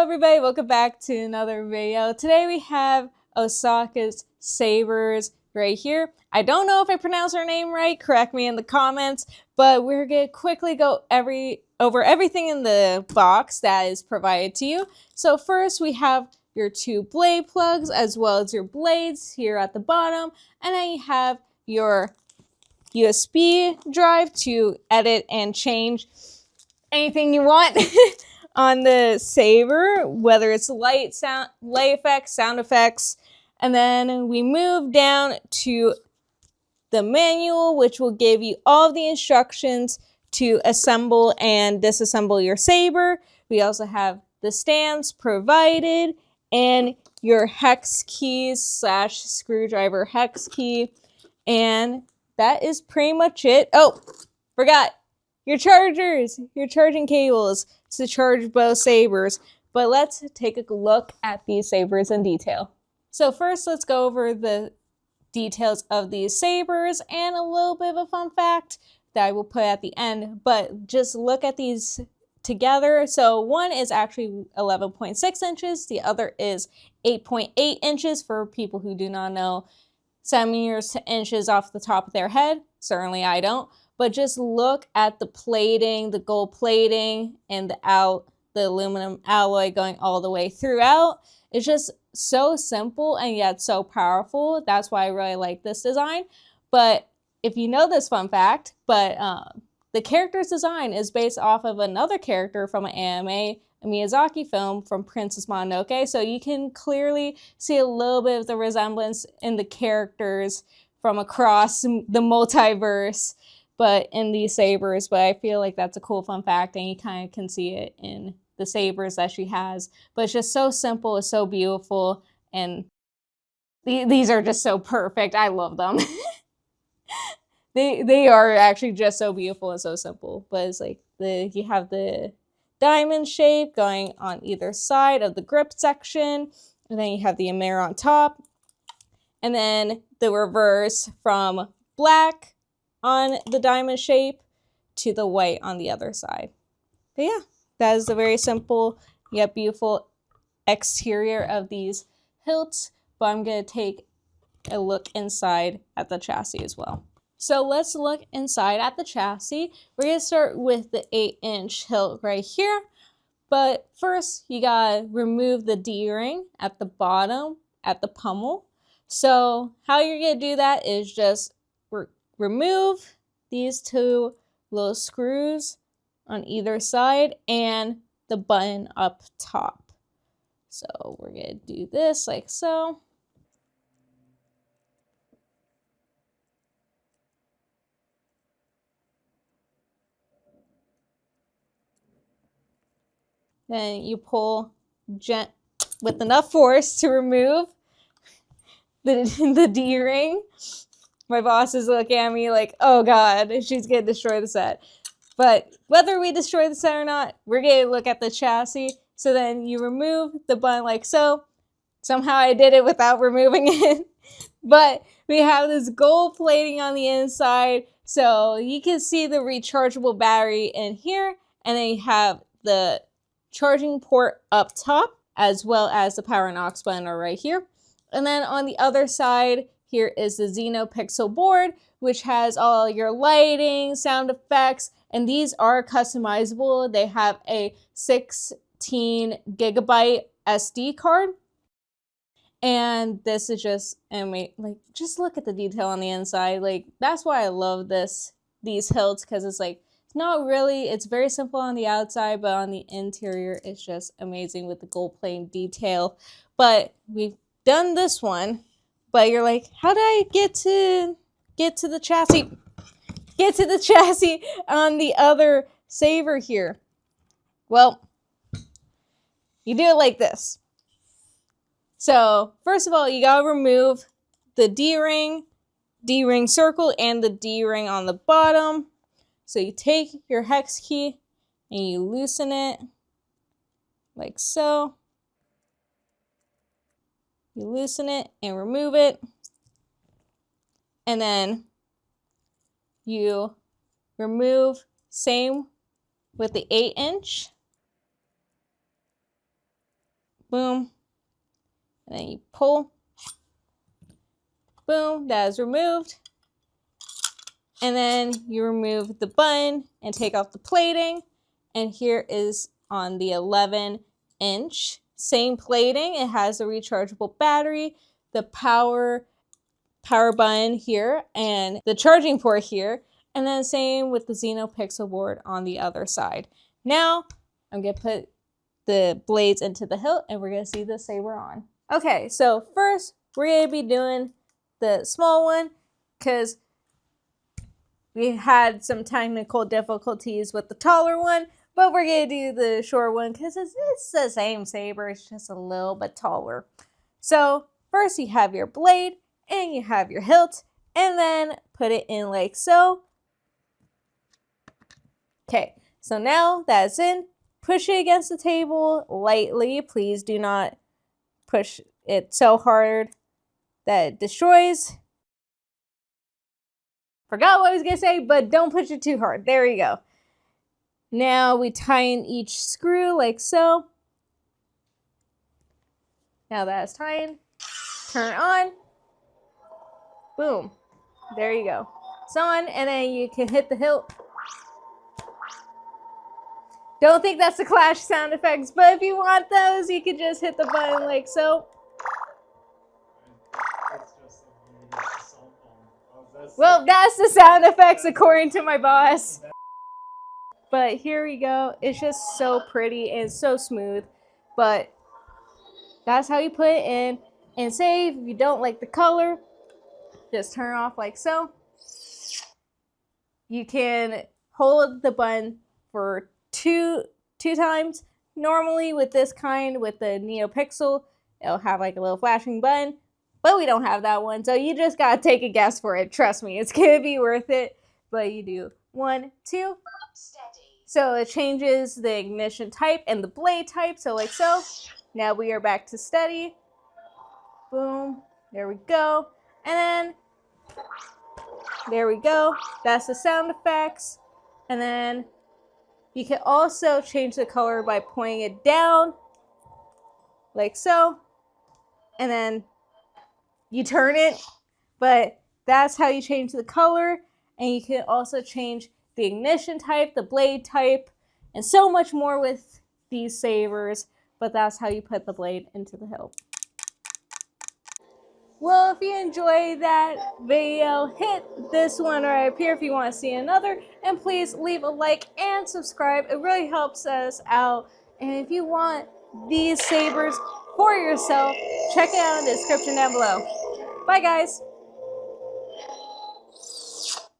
everybody, welcome back to another video. Today we have Ashoka's Sabers right here. I don't know if I pronounced her name right, correct me in the comments, but we're gonna quickly go over everything in the box that is provided to you. So first we have your two blade plugs as well as your blades here at the bottom, and then you have your USB drive to edit and change anything you want on the Saber, whether it's light effects, sound effects. And then we move down to the manual, which will give you all of the instructions to assemble and disassemble your Saber. We also have the stands provided and your hex keys / screwdriver hex key. And that is pretty much it. Oh, forgot your chargers, your charging cables to charge both Sabers. But let's take a look at these Sabers in detail. So first, let's go over the details of these Sabers and a little bit of a fun fact that I will put at the end. But just look at these together. So one is actually 11.6 inches. The other is 8.8 inches for people who do not know centimeters to inches off the top of their head. Certainly I don't. But just look at the plating, the gold plating, and the aluminum alloy going all the way throughout. It's just so simple and yet so powerful. That's why I really like this design. But if you know this fun fact, the character's design is based off of another character from an anime, a Miyazaki film from Princess Mononoke. So you can clearly see a little bit of the resemblance in the characters from across the multiverse, but in these Sabers. But I feel like that's a cool fun fact, and you kind of can see it in the Sabers that she has. But it's just so simple, it's so beautiful, and these are just so perfect. I love them. They are actually just so beautiful and so simple. But it's like you have the diamond shape going on either side of the grip section, and then you have the mirror on top, and then the reverse from black on the diamond shape to the white on the other side. But yeah, that is a very simple yet beautiful exterior of these hilts. But I'm going to take a look inside at the chassis as well. So let's look inside at the chassis. We're going to start with the 8-inch hilt right here. But first, you got to remove the D-ring at the bottom at the pommel. So how you're going to do that is just remove these two little screws on either side and the button up top. So we're going to do this like so. Then you pull with enough force to remove the D-ring. My boss is looking at me like, oh god, she's gonna destroy the set. But whether we destroy the set or not, we're gonna look at the chassis. So then you remove the button like so. Somehow I did it without removing it. But we have this gold plating on the inside. So you can see the rechargeable battery in here. And then you have the charging port up top, as well as the power and aux button are right here. And then on the other side, here is the XenoPixel board, which has all your lighting, sound effects, and these are customizable. They have a 16 gigabyte SD card. And this is just, like, just look at the detail on the inside. Like, that's why I love these hilts, because it's like, it's very simple on the outside, but on the interior, it's just amazing with the gold plating detail. But we've done this one, but you're like, how did I get to the chassis? Get to the chassis on the other Saber here. Well, you do it like this. So first of all, you gotta remove the D-ring circle, and the D-ring on the bottom. So you take your hex key and you loosen it like so. You loosen it and remove it. And then you remove, same with the 8-inch. Boom. And then you pull. Boom, that is removed. And then you remove the button and take off the plating. And here is on the 11-inch. Same plating. It has a rechargeable battery, the power button here, and the charging port here. And then same with the Xenopixel board on the other side. Now, I'm going to put the blades into the hilt and we're going to see the saber on. Okay, so first we're going to be doing the small one because we had some technical difficulties with the taller one, but we're going to do the short one because it's the same saber, it's just a little bit taller. So first you have your blade and you have your hilt, and then put it in like so. Okay, so now that's in. Push it against the table lightly. Please do not push it so hard that it destroys. Forgot what I was going to say, but don't push it too hard. There you go. Now we tighten each screw like so. Now that's tightened. Turn it on. Boom. There you go. It's on, and then you can hit the hilt. Don't think that's the clash sound effects, but if you want those, you can just hit the button like so. Well, that's the sound effects according to my boss. But here we go. It's just so pretty and so smooth. But that's how you put it in. And say if you don't like the color, just turn it off like so. You can hold the button for two times. Normally with this kind, with the NeoPixel, it'll have like a little flashing button. But we don't have that one, so you just gotta take a guess for it. Trust me, it's gonna be worth it. But you do 1, 2. So it changes the ignition type and the blade type, so like so. Now we are back to steady. Boom, there we go. And then, there we go. That's the sound effects. And then you can also change the color by pointing it down, like so. And then you turn it, but that's how you change the color. And you can also change the ignition type, the blade type, and so much more with these sabers, but that's how you put the blade into the hilt. Well, if you enjoyed that video, hit this one right up here if you want to see another, and please leave a like and subscribe. It really helps us out. And if you want these sabers for yourself, check it out in the description down below. Bye guys!